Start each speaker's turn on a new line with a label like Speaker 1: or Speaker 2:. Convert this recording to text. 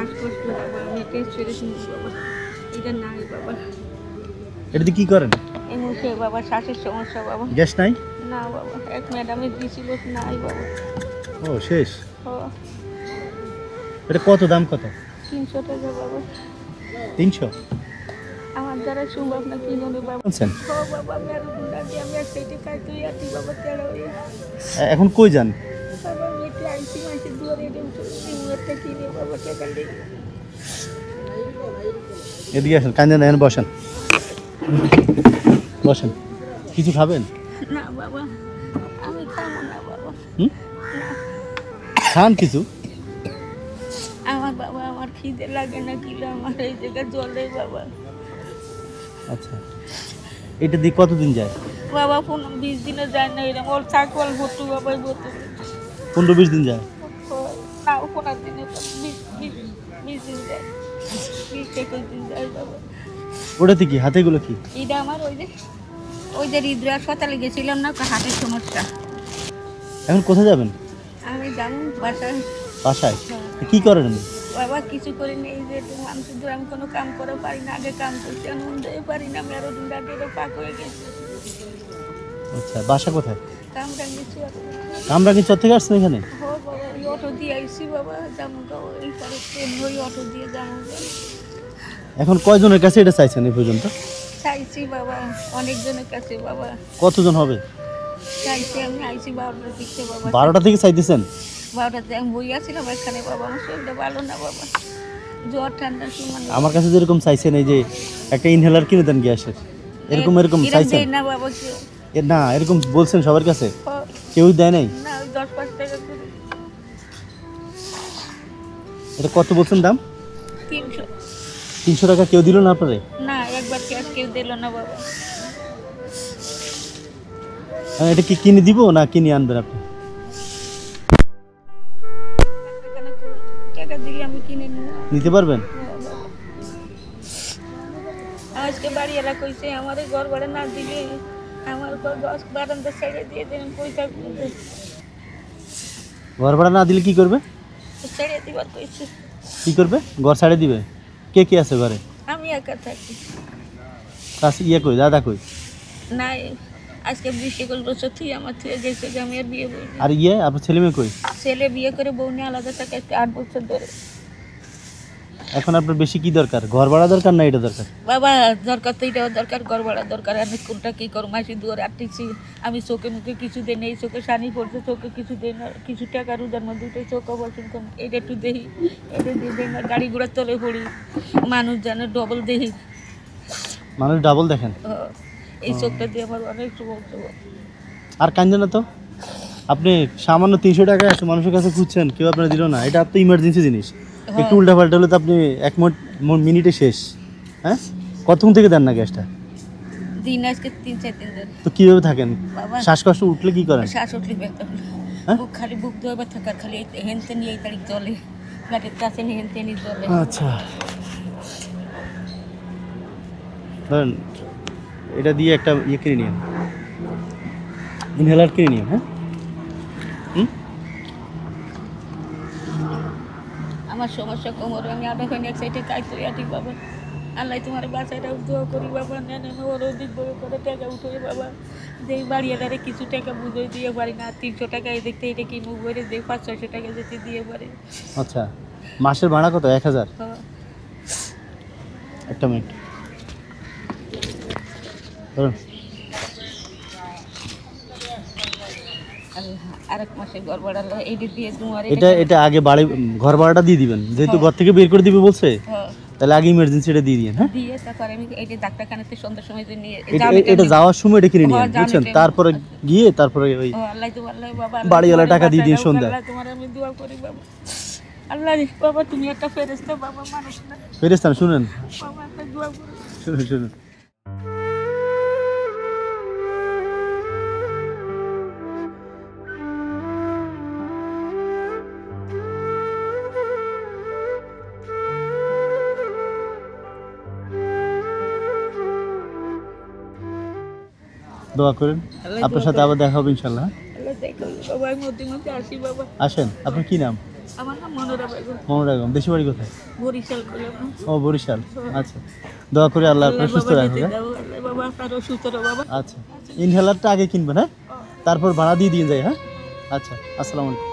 Speaker 1: শ্বাসকষ্ট বাবা, আমি টেস্ট করে শুনছি বাবা, এটা নাই বাবা।
Speaker 2: এটা কি করেন?
Speaker 1: এই মুখে বাবা শ্বাসের সমস্যা বাবা।
Speaker 2: গ্যাস নাই?
Speaker 1: না বাবা, এক ম্যাডামে দিয়েছিল, নাই বাবা।
Speaker 2: ও শেষ।
Speaker 1: ও
Speaker 2: এটা কত দাম কত?
Speaker 1: 300 টাকা বাবা।
Speaker 2: 300?
Speaker 1: আমার দ্বারা সম্ভব না, কিনে নেব বাবা।
Speaker 2: বলছেন?
Speaker 1: ও বাবা, আমি আর দুটাকে আমি এক সাইডে খাই, তুই আর তুই বাবা তেরা হয়ে।
Speaker 2: এখন কই যান?
Speaker 1: বাবা আমি একটু আইসি মাইসি দুয়ারে এটা উঠে একটা কিনে বাবা টাকা লেগে।
Speaker 2: এদিকে আসেন, কান্দে না, বসেন বসেন। কিছু খাবেন?
Speaker 1: না বাবা, আমি খাবো না বাবা।
Speaker 2: খান কিছু।
Speaker 1: আমার বাবা, আমার খিদে লাগে না, কিলো আমার এই জায়গায় জলে বাবা।
Speaker 2: আচ্ছা, এটা দিয়ে কতদিন যায়?
Speaker 1: বাবা 20 দিনে যায় না, এরকম ওর ছাগল ভর্তু বাবাই ভর্তু।
Speaker 2: 15-20 দিন যায়?
Speaker 1: তাও 15 দিনে 20 দিন যায়, 20-21 দিন যায় বাবা।
Speaker 2: ওটাতে কি হাতেগুলো কি?
Speaker 1: এটা আমার ওই যে হৃদয় হাসপাতালে গেছিলাম না, হাতের সমস্যা।
Speaker 2: এখন কোথায় যাবেন?
Speaker 1: আমি যাবো বাসায়।
Speaker 2: বাসায়? কি করেন?
Speaker 1: বাবা কিছু করি না, এই যে একটু মানুষের ধরে আমি কোনো কাম করে পারি না, আগে কাম করছি, আমি উঠতে পারি না, আমি আরো দুটো পাক হয়ে গেছি।
Speaker 2: আচ্ছা, বাসা কোথায়?
Speaker 1: কামটা গেছি।
Speaker 2: আমরা কি চর থেকে আসছেন এখানে?
Speaker 1: হো বাবা, ওই অটো দিয়ে আইসি বাবা, যাবো এই পরে ট্রেন ওই অটো দিয়ে যাবো।
Speaker 2: এখন কয়জনের কাছে এটা চাইছেন এই পর্যন্ত?
Speaker 1: চাইছি বাবা অনেকজনের কাছে বাবা।
Speaker 2: কতজন হবে?
Speaker 1: চাইছি, আমি আইসি 12টার দিকে বাবা।
Speaker 2: 12টা থেকে চাইতেছেন?
Speaker 1: 12টাতে আমি বই আসছিলাম এখানে বাবা, আমার শরীরটা ভালো না বাবা, জ্বর ঠান্ডার সময়।
Speaker 2: আমার কাছে যেরকম চাইছেন, এই যে একটা ইনহেলার কিনে দেন গ্যাসের, এরকম চাইছেন
Speaker 1: না বাবা? কেউ
Speaker 2: না, এরকম বলছেন সবার কাছে?
Speaker 1: ও,
Speaker 2: কেউই দেয় নাই?
Speaker 1: না, 10-5 টাকা করে।
Speaker 2: এটা কত বলছেন দাম?
Speaker 1: 300।
Speaker 2: 300 টাকা কেউ দিল না আপনারে?
Speaker 1: না, একবার ক্যাশ কেউ দিল না বাবা।
Speaker 2: এটা কি কিনে দিব না কিনে আনবেন আপনি?
Speaker 1: টাকা দিলে আমি কিনে নিব।
Speaker 2: নিতে পারবেন?
Speaker 1: আজকে বাড়ি এলা কইছে আমার ঘর ভাড়া না দিলে আমার ঘর বারান্দা ছেড়ে দিয়ে দেন, পয়সা
Speaker 2: ঘর ভাড়া না দিলে কি করবে?
Speaker 1: ছেড়ে দিবার কইছে।
Speaker 2: কি করবে? ঘর ছাড়ে দিবে? কে কে আছে ঘরে?
Speaker 1: আমি একা থাকি।
Speaker 2: কাছে কই, দাদা কই?
Speaker 1: নাই, আজকে বৃষ্টি করল, সত্যি আমার থেকে গেছে যে আমি আর বিয়ে করি।
Speaker 2: আর আপনার ছেলে মেয়ে কই?
Speaker 1: ছেলে বিয়ে করে বউ নিয়ে আলাদা থাকে 8 বছর ধরে।
Speaker 2: এখন আপনার বেশি কি দরকার? ঘর ভাড়া দরকার না এটা দরকার?
Speaker 1: বাবা দরকার তো এটাও দরকার, ঘর ভাড়া দরকার। আমি কোনটা কী করবো, মাসি দুয়ারে আটটিছি, আমি চোখে মুখে কিছু দেই নেই, চোখে সানি পড়ছে, চোখে কিছু দেই না, কিছু টাকা রোজার মধ্যে উঠে চোখ অপারেশন কম, এটা একটু দেখি, এটা দিয়ে দেই না, গাড়ি ঘোড়ার তলে পড়ি, মানুষ জানে ডবল দেখি।
Speaker 2: মানুষ ডাবল দেখেন?
Speaker 1: এই চোখটা দিয়ে আমার অনেক সমস্যা।
Speaker 2: আর কান্দে না তো? আপনি সামান্য 300 টাকা একশো মানুষের কাছে খুঁজছেন, কেউ আপনার দিল না, এটা তো ইমার্জেন্সি জিনিস। একটু উল্টা পাল্টা হলে তো আপনি 1 মিনিটে শেষ। হ্যাঁ, কতক্ষণ থেকে দেন না গ্যাসটা?
Speaker 1: দিন আজকে 3-4 দিন ধরে।
Speaker 2: তো কিভাবে থাকেন?
Speaker 1: বাবা
Speaker 2: শ্বাসকষ্ট উঠলে কি করেন?
Speaker 1: শ্বাস উঠলে ব্যথা, বুক খালি বুক দেওয়া থাকার, খালি হেনতে নিয়ে এই তারিখ চলে, গাড়ির কাছে নিয়ে হেনতে নিয়ে চলে।
Speaker 2: আচ্ছা, ধরেন এটা দিয়ে একটা কিনে নিন, ইনহেলার কিনে নিন। হ্যাঁ,
Speaker 1: আমার সমস্যা কোমরে, আমি আধাখানি এক সাইডে কাজ করি আটি বাবা। আল্লাহ তোমার বাচ্চাটা দোয়া করি বাবা, নেন ওর অধিক বড় করে টাকা উঠে বাবা, যেই বাড়িয়ালারে কিছু টাকা বুঝে দিয়ে পারি না, 300 টাকা দেখতে এটা কি মুখ ভরে দিয়ে 500-600 টাকা যেতে দিয়ে পারে।
Speaker 2: আচ্ছা, মাসের ভাড়া কত? 1000?
Speaker 1: হ্যাঁ।
Speaker 2: একটা মিনিট ধরুন।
Speaker 1: আরেক মাসে ঘর ভাড়া এইটা দিয়ে তোমার
Speaker 2: এটা আগে বাড়ি ঘর ভাড়াটা দিয়ে দিবেন, যেহেতু ঘর থেকে বের করে দিবে বলছে, তাহলে আগে ইমার্জেন্সিটা দিয়ে দিন। হ্যাঁ,
Speaker 1: দিয়ে তারপরে আমি এই যে ডাক্তারখানাতে সন্ধ্যার সময় যে নিয়ে
Speaker 2: এটা যাওয়ার সময় এটা কিনে নিন, বুঝছেন? তারপরে গিয়ে তারপরে ওই
Speaker 1: আল্লাহ তো আল্লাহ বাবা
Speaker 2: বাড়িওয়ালা টাকা দিয়ে দিন সন্ধ্যা।
Speaker 1: আল্লাহ তোমার আমি দোয়া করি বাবা, আল্লাহ বাবা তুমি একটা ফেরেশতা বাবা, মানুষ না
Speaker 2: ফেরেশতা। শুনেন,
Speaker 1: বাবা একটা দোয়া করি।
Speaker 2: শুনুন। দোয়া করেন, আপনার সাথে আবার দেখা হবে ইনশাল্লাহ।
Speaker 1: আল্লাহ দেখো বাবা, আমি মধ্যে মধ্যে আসি বাবা।
Speaker 2: আসেন। আপনার কি নাম?
Speaker 1: আমার নাম মনোরা বেগম,
Speaker 2: মনোরা বেগম। দেশি বাড়ি কোথায়?
Speaker 1: বরিশাল করলাম।
Speaker 2: ও বরিশাল। আচ্ছা, দোয়া করি আল্লাহ আপনার সুস্থ
Speaker 1: বাবা
Speaker 2: রাখুক।
Speaker 1: দিতে
Speaker 2: হ্যাঁ?
Speaker 1: দাও, আল্লাহ বাবা আপনারও সুস্থ রাখো বাবা।
Speaker 2: আচ্ছা, ইনহেলারটা আগে কিনবেন, হ্যাঁ, তারপর ভাড়া দিয়ে দিয়ে যায়। হ্যাঁ, আচ্ছা, আসসালামু আলাইকুম।